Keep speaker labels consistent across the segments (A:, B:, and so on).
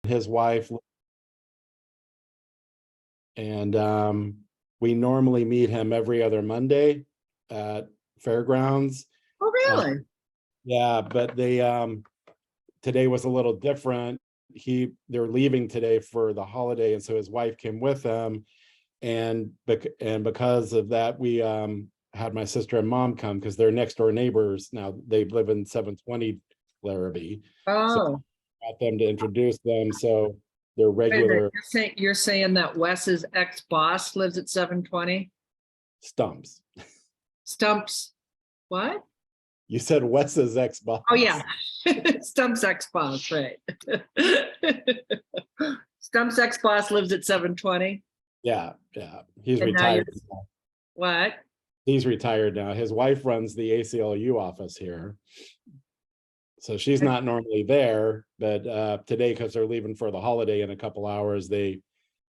A: his wife, and we normally meet him every other Monday at fairgrounds.
B: Oh, really?
A: Yeah, but they today was a little different. They're leaving today for the holiday, and so his wife came with them, and because of that, we had my sister and mom come because they're next door neighbors now. They live in 720 Larrabee, so
B: Oh,
A: I got them to introduce them. So they're
B: wait a minute.
A: regular
B: You're saying that Wes's ex-boss lives at 720?
A: stumps.
B: Stump's, what?
A: You said Wes's ex-boss.
B: Oh, yeah. Stump's ex-boss, right. Stump's ex-boss lives at 720?
A: Yeah, he's
B: And now
A: retired.
B: What?
A: He's retired now. His wife runs the ACLU office here, so she's not normally there, but today, because they're leaving for the holiday in a couple hours, they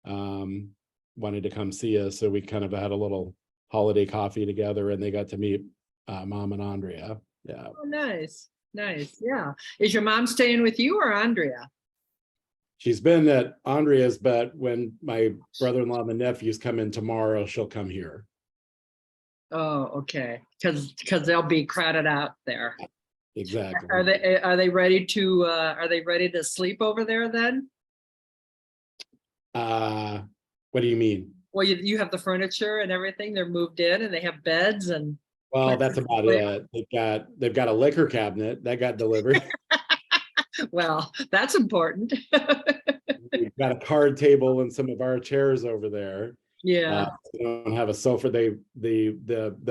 A: wanted to come see us, so we kind of had a little holiday coffee together, and they got to meet Mom and Andrea. Yeah.
B: Oh, nice. Yeah. Is your mom staying with you or Andrea?
A: She's been at Andrea's, but when my brother-in-law and the nephews come in tomorrow, she'll come here.
B: Oh, okay. Because they'll be crowded out there.
A: Exactly.
B: Are they ready to sleep over there then?
A: What do you mean?
B: Well, you have the furniture and everything. They're moved in and they have beds and.
A: Well, that's about it. They've got a liquor cabinet that got delivered.
B: Well, that's important.
A: We've got a card table and some of our chairs over there.
B: Yeah.
A: We don't have a sofa. The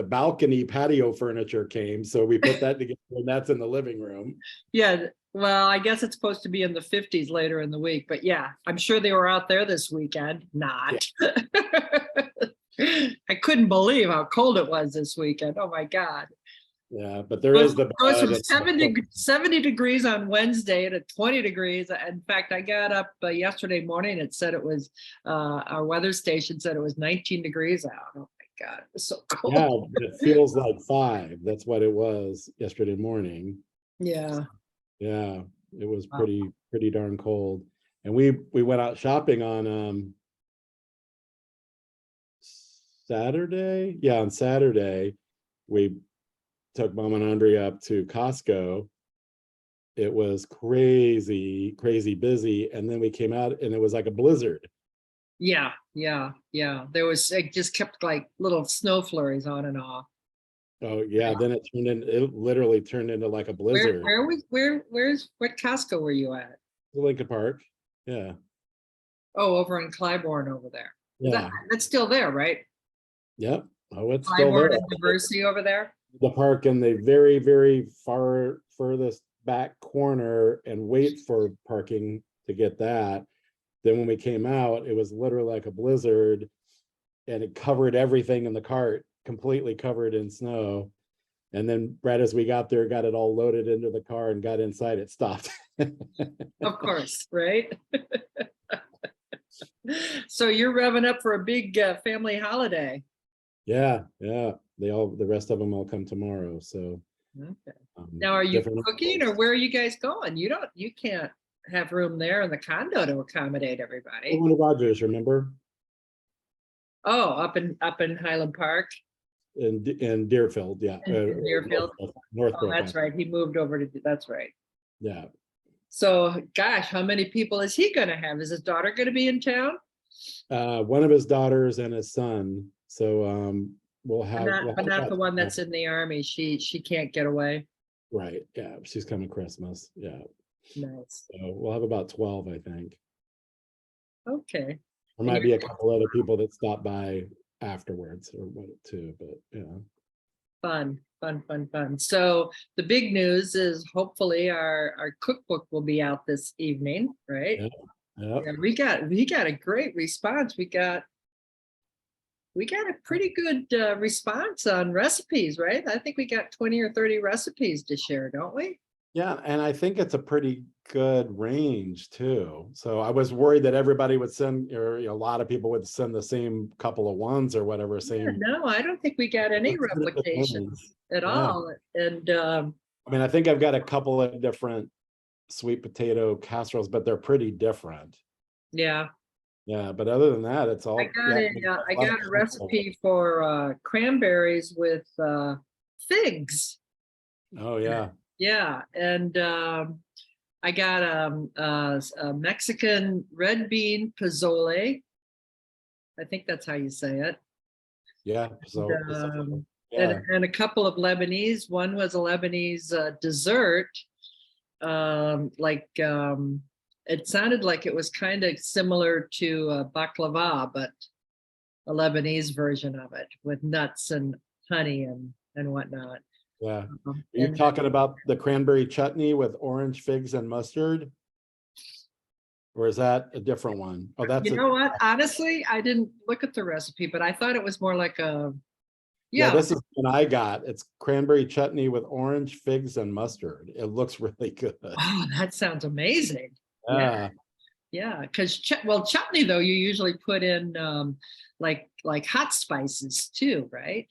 A: balcony patio furniture came, so we put that together, and that's in the living room.
B: Yeah. Well, I guess it's supposed to be in the 50s later in the week, but yeah, I'm sure they were out there this weekend. Not. Yeah. I couldn't believe how cold it was this weekend. Oh my God.
A: Yeah, but there is the
B: goes from 70 degrees on Wednesday to 20 degrees. In fact, I got up yesterday morning. It said it was our weather station said it was 19 degrees out. Oh my God, it was so cold.
A: Yeah, it feels like 5. That's what it was yesterday morning.
B: Yeah.
A: Yeah, it was pretty darn cold. And we went out shopping on Saturday. Yeah, on Saturday we took Mom and Andrea up to Costco. It was crazy busy, and then we came out and it was like a blizzard.
B: Yeah. There was, it just kept like little snow flurries on and off.
A: Oh yeah, then it literally turned into like a blizzard.
B: What Costco were you at?
A: Lincoln Park. Yeah.
B: Oh, over in Clybourne over there.
A: Yeah.
B: That's still there, right?
A: Yep. Oh, it's still there.
B: And Diversity over there.
A: The park in the very furthest back corner, and wait for parking to get that. Then when we came out, it was literally like a blizzard, and it covered everything in the cart, completely covered in snow. And then right as we got there, got it all loaded into the car and got inside, it stopped.
B: Of course, right? So you're revving up for a big family holiday.
A: Yeah. The rest of them all come tomorrow. So
B: okay. Now, are you cooking, or where are you guys going? You can't have room there in the condo to accommodate everybody.
A: One of Rogers, remember?
B: Oh, up in Highland Park.
A: In Deerfield, yeah.
B: In Deerfield.
A: Northbrook.
B: That's right. He moved over to. That's right.
A: Yeah.
B: So, gosh, how many people is he going to have? Is his daughter going to be in town?
A: One of his daughters and his son. So we'll have.
B: But not the one that's in the Army. She can't get away.
A: Right. Yeah. She's coming Christmas. Yeah.
B: Nice.
A: So we'll have about 12, I think.
B: Okay.
A: There might be a couple other people that stop by afterwards or what too, but yeah.
B: Fun. So the big news is hopefully our cookbook will be out this evening, right?
A: Yeah.
B: We got a great response. We got a pretty good response on recipes, right? I think we got 20 or 30 recipes to share, don't we?
A: Yeah, and I think it's a pretty good range too. So I was worried that everybody would send, or a lot of people would send the same couple of ones or whatever.
B: No, I don't think we got any replications at all. And
A: I mean, I think I've got a couple of different sweet potato casseroles, but they're pretty different.
B: Yeah.
A: Yeah, but other than that, it's all.
B: I got
A: yeah,
B: a,
A: there's
B: I
A: lot of
B: got a
A: casserole.
B: recipe for cranberries with figs.
A: Oh, yeah.
B: Yeah, and I got a Mexican red bean pozole. I think that's how you say it.
A: Yeah. So, yeah.
B: And a couple of Lebanese. One was a Lebanese dessert. It sounded like it was kind of similar to baklava, but a Lebanese version of it with nuts and honey and whatnot.
A: Yeah. Are
B: Um,
A: you
B: and
A: talking about the cranberry chutney with orange, figs, and mustard? Or is that a different one? Oh, that's
B: you know what? Honestly, I didn't look at the recipe, but I thought it was more like a
A: yeah,
B: yeah.
A: this is what I got. It's cranberry chutney with orange, figs, and mustard. It looks really good.
B: Oh, that sounds amazing.
A: Yeah.
B: Yeah, because chutney though you usually put in like hot spices too, right?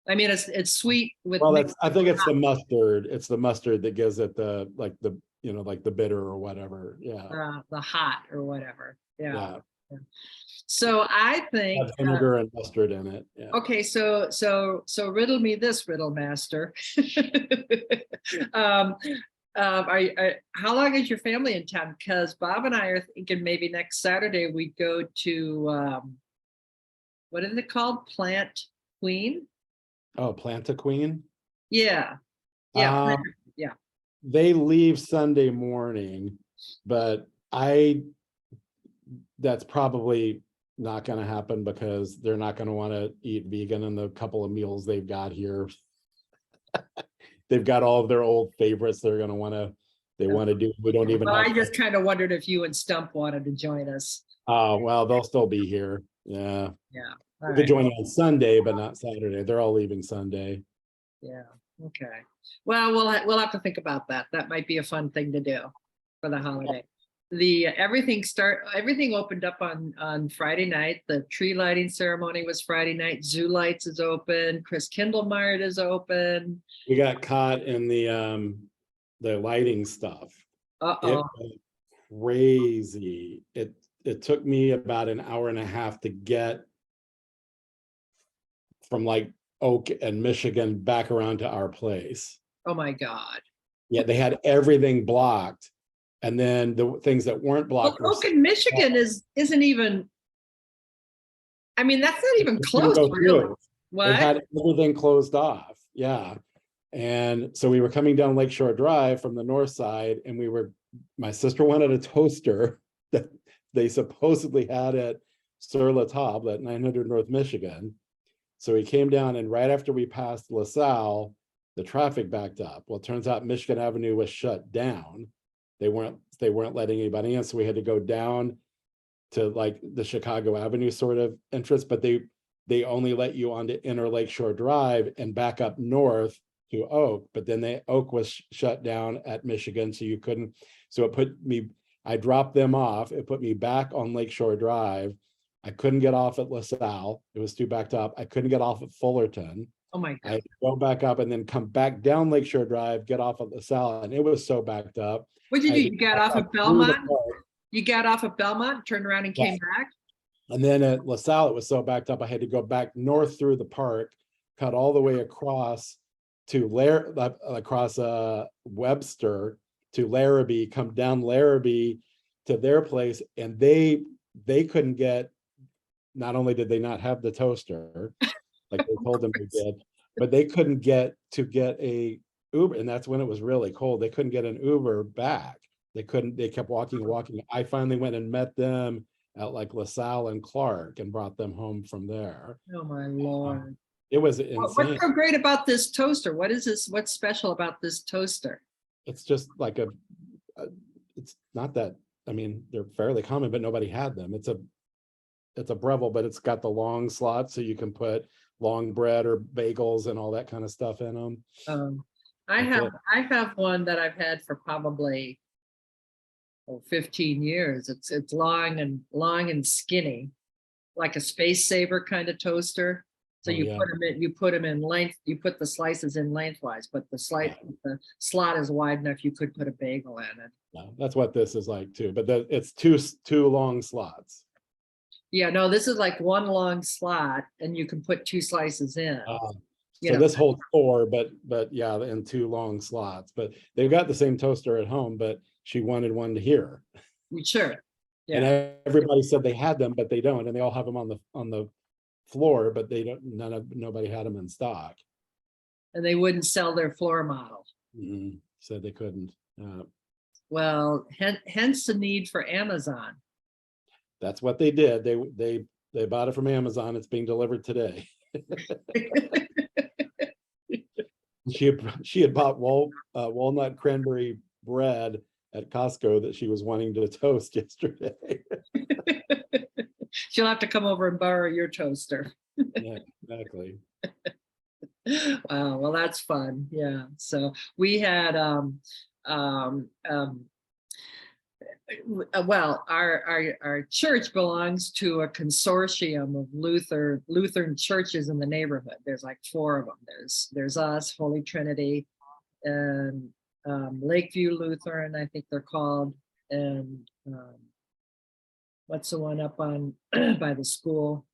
B: I mean it's sweet with
A: Well,
B: mixed
A: I think it's the mustard. It's the mustard that gives it the like the bitter or whatever. Yeah.
B: the hot or whatever. Yeah.
A: Yeah.
B: Yeah. So I think
A: Have vinegar and mustard in it. Yeah.
B: okay, so riddle me this, riddle master. um, how long is your family in town? Because Bob and I are thinking maybe next Saturday we go to what is it called? Plant Queen?
A: Oh, Planta Queen.
B: Yeah, yeah,
A: Um,
B: yeah.
A: They leave Sunday morning, but that's probably not going to happen because they're not going to want to eat vegan in the couple of meals they've got here. They've got all of their old favorites they're going to want to do. We don't even
B: Well,
A: have.
B: I just kind of wondered if you and Stump wanted to join us.
A: Oh, well, they'll still be here. Yeah.
B: Yeah.
A: They
B: All
A: could
B: right.
A: join on Sunday, but not Saturday. They're all leaving Sunday.
B: Yeah. Okay. Well, we'll have to think about that. That might be a fun thing to do for the holiday. Everything opened up on Friday night. The tree lighting ceremony was Friday night. Zoo Lights is open. Chris Kindlemart is open.
A: We got caught in the lighting stuff. It
B: Uh-oh.
A: was crazy. It took me about an hour and a half to get from like Oak and Michigan back around to our place.
B: Oh my God.
A: Yeah, they had everything blocked. And then the things that weren't blocked
B: Well,
A: were
B: Oak in Michigan isn't even, I mean, that's not even close,
A: go
B: really.
A: through. They
B: What?
A: had everything closed off. Yeah. And so we were coming down Lakeshore Drive from the north side, and my sister wanted a toaster that they supposedly had at Sur La Table at 900 North Michigan. So we came down, and right after we passed LaSalle, the traffic backed up. Well, it turns out Michigan Avenue was shut down. They weren't letting anybody in, so we had to go down to like the Chicago Avenue sort of entrance, but they only let you onto Inner Lakeshore Drive and back up north to Oak, but then Oak was shut down at Michigan, so you couldn't. So I dropped them off. It put me back on Lakeshore Drive. I couldn't get off at LaSalle. It was too backed up. I couldn't get off at Fullerton.
B: Oh my
A: I
B: God.
A: had to go back up and then come back down Lakeshore Drive, get off at LaSalle, and it was so backed up.
B: What did
A: I
B: you
A: had
B: do? You
A: to
B: got
A: back
B: off
A: up
B: at
A: through the
B: Belmont?
A: park.
B: You got off at Belmont, turned around and came back?
A: And then at LaSalle, it was so backed up, I had to go back north through the park, cut all the way across to Webster to Larrabee, come down Larrabee to their place, and they couldn't get. Not only did they not have the toaster, like they told them they did, but they couldn't get a Uber, and that's when it was really cold. They couldn't get an Uber back. They couldn't. They kept walking and walking. I finally went and met them at like LaSalle and Clark and brought them home from there.
B: Oh my Lord.
A: It was
B: What's
A: insane.
B: so great about this toaster? What is this? What's special about this toaster?
A: It's just like it's not that, I mean, they're fairly common, but nobody had them. It's a Breville, but it's got the long slot, so you can put long bread or bagels and all that kind of stuff in them.
B: I
A: That's
B: have one that I've had for probably 15 years. It's long and skinny, like a space saver kind of toaster. So
A: Oh,
B: you
A: yeah.
B: put them in length, you put the slices in lengthwise, but the slot is wide enough, you could put a bagel in it.
A: No, that's what this is like too, but it's two long slots.
B: Yeah, no, this is like one long slot and you can put 2 slices in, you
A: So
B: know.
A: this holds 4, but yeah, and 2 long slots. But they've got the same toaster at home, but she wanted one to here.
B: Sure.
A: And
B: Yeah,
A: everybody said they had them, but they don't, and they all have them on the floor, but they don't. Nobody had them in stock.
B: and they wouldn't sell their floor model.
A: Said they couldn't.
B: Well, hence the need for Amazon.
A: That's what they did. They bought it from Amazon. It's being delivered today. She had bought walnut cranberry bread at Costco that she was wanting to toast yesterday.
B: She'll have to come over and borrow your toaster.
A: Yeah, exactly.
B: Wow, well, that's fun. Yeah. So we had well, our church belongs to a consortium of Lutheran churches in the neighborhood. There's like 4 of them. There's us, Holy Trinity, and Lakeview Lutheran, I think they're called, and what's the one up on by the school?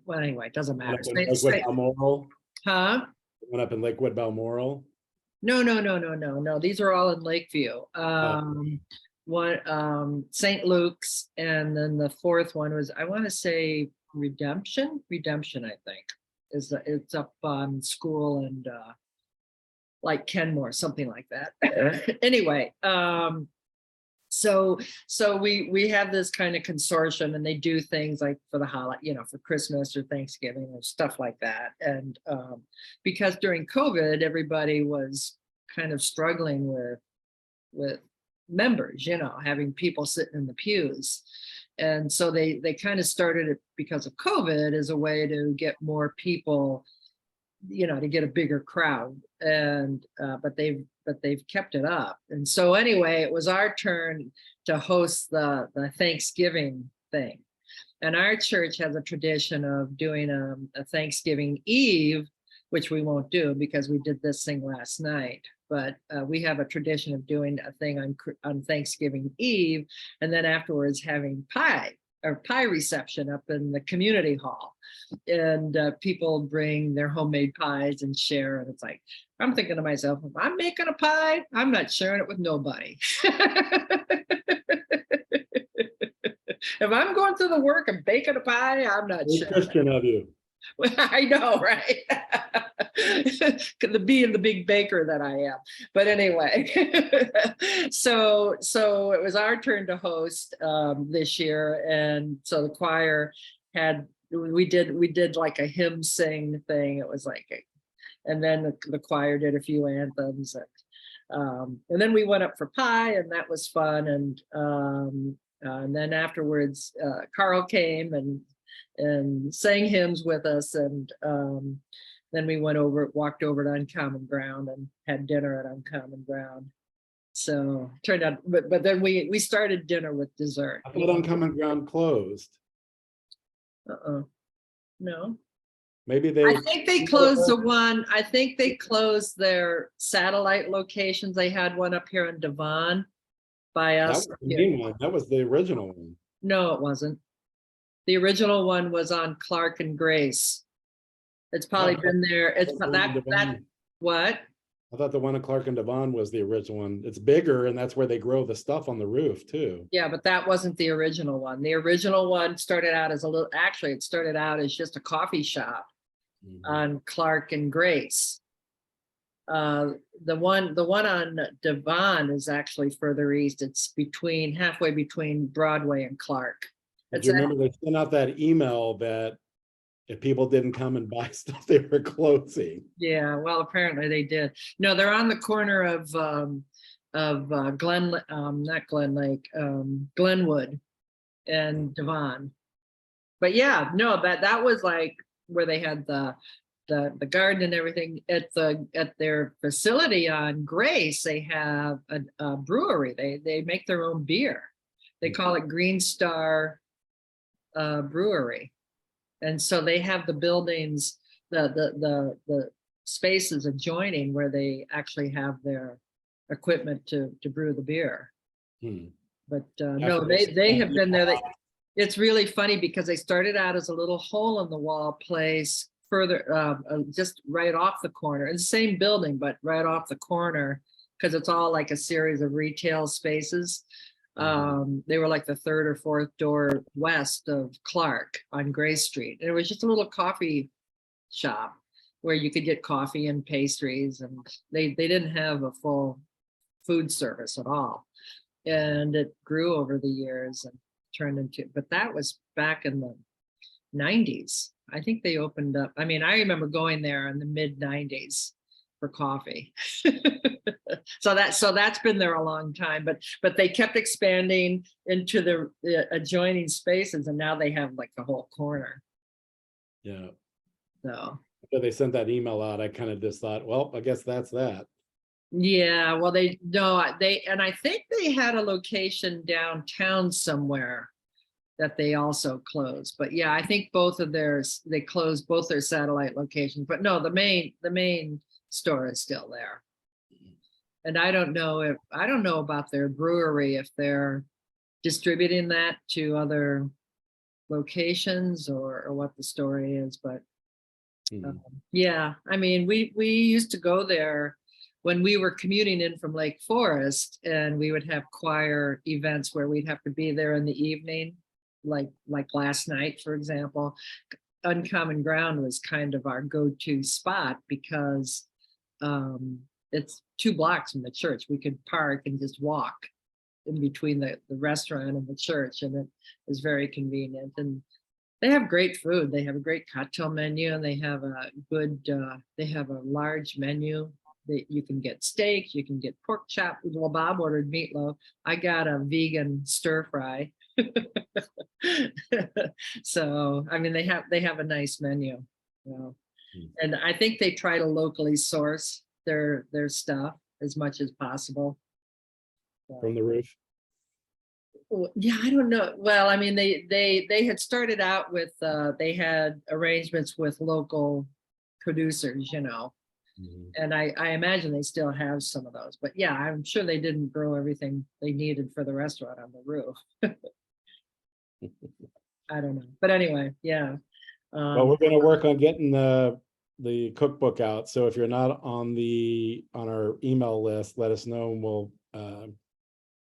B: Well, anyway, it doesn't matter.
A: Lakewood Balmoral.
B: Huh?
A: Went up in Lakewood Balmoral.
B: No. These are all in Lakeview. One, St. Luke's, and then the 4th one was, I want to say Redemption, I think, it's up on School and like Kenmore, something like that. Anyway, so we have this kind of consortium, and they do things like for the holiday, you know, for Christmas or Thanksgiving or stuff like that. And because during COVID, everybody was kind of struggling with members, you know, having people sitting in the pews. And so they kind of started it because of COVID as a way to get more people, you know, to get a bigger crowd. And but they've kept it up. And so anyway, it was our turn to host the Thanksgiving thing. And our church has a tradition of doing a Thanksgiving Eve, which we won't do because we did this thing last night. But we have a tradition of doing a thing on Thanksgiving Eve, and then afterwards having pie reception up in the community hall. And people bring their homemade pies and share. And it's like, I'm thinking to myself, if I'm making a pie, I'm not sharing it with nobody. If I'm going through the work of baking a pie, I'm not
A: Very
B: sharing.
A: Christian of you.
B: I know, right? Being the big baker that I am. But anyway, so it was our turn to host this year, and so the choir we did like a hymn sing thing. It was like, and then the choir did a few anthems, and then we went up for pie, and that was fun. And then afterwards, Carl came and sang hymns with us, and then we walked over to Uncommon Ground and had dinner at Uncommon Ground. So turned out, but then we started dinner with dessert.
A: I thought Uncommon Ground closed.
B: No.
A: Maybe they.
B: I think they closed the one. I think they closed their satellite locations. They had one up here in Devon by
A: That
B: us.
A: was the main one. That was the original one.
B: No, it wasn't. The original one was on Clark and Grace. It's probably been there. It's that what?
A: I thought the one at Clark and Devon was the original one. It's bigger, and that's where they grow the stuff on the roof too.
B: Yeah, but that wasn't the original one. The original one started out as it started out as just a coffee shop on Clark and Grace. The one on Devon is actually further east. It's halfway between Broadway and Clark.
A: Do you remember they sent out that email that if people didn't come and buy stuff, they were closing?
B: Yeah, well, apparently they did. No, they're on the corner of Glenwood and Devon. But yeah, no, that was like where they had the garden and everything. At their facility on Grace, they have a brewery. They make their own beer. They call it Green Star Brewery. And so they have the buildings, the spaces adjoining where they actually have their equipment to brew the beer.
A: Hmm.
B: But
A: Yeah,
B: no,
A: for
B: they have been there.
A: this-
B: It's really funny because they started out as a little hole in the wall place further, just right off the corner. It's the same building, but right off the corner, because it's all like a series of retail spaces. They were like the third or fourth door west of Clark on Gray Street. And it was just a little coffee shop where you could get coffee and pastries, and they didn't have a full food service at all. And it grew over the years and turned into, but that was back in the 90s. I think they opened up, I mean, I remember going there in the mid 90s for coffee. So that's been there a long time, but they kept expanding into the adjoining spaces, and now they have like the whole corner.
A: Yeah.
B: So
A: So they sent that email out. I kind of just thought, well, I guess that's that.
B: yeah, well, and I think they had a location downtown somewhere that they also closed. But yeah, I think both of theirs, they closed both their satellite locations. But no, the main store is still there. And I don't know about their brewery, if they're distributing that to other locations or what the story is. But
A: Hmm.
B: yeah, I mean, we used to go there when we were commuting in from Lake Forest, and we would have choir events where we'd have to be there in the evening, like last night, for example. Uncommon Ground was kind of our go-to spot because it's 2 blocks from the church. We could park and just walk in between the restaurant and the church, and it was very convenient. And they have great food. They have a great cocktail menu, and they have a large menu that you can get steak, you can get pork chop. Well, Bob ordered meatloaf. I got a vegan stir fry. So, I mean, they have a nice menu. And I think they try to locally source their stuff as much as possible.
A: From the roof.
B: Yeah, I don't know. Well, I mean, they had started out with they had arrangements with local producers, and I imagine they still have some of those. But yeah, I'm sure they didn't grow everything they needed for the restaurant on the roof. I don't know. But anyway, yeah.
A: Well, we're gonna work on getting the cookbook out. So if you're not on our email list, let us know, and we'll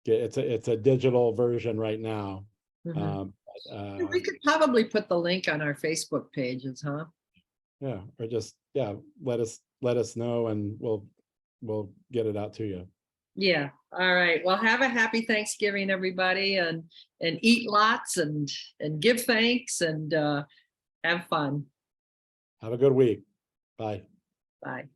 A: get it's a digital version right now.
B: Mhm. We could probably put the link on our Facebook pages, huh?
A: Yeah, or just let us know, and we'll get it out to you.
B: Yeah. All right. Well, have a happy Thanksgiving, everybody, and eat lots and give thanks and have fun.
A: Have a good week. Bye.
B: Bye.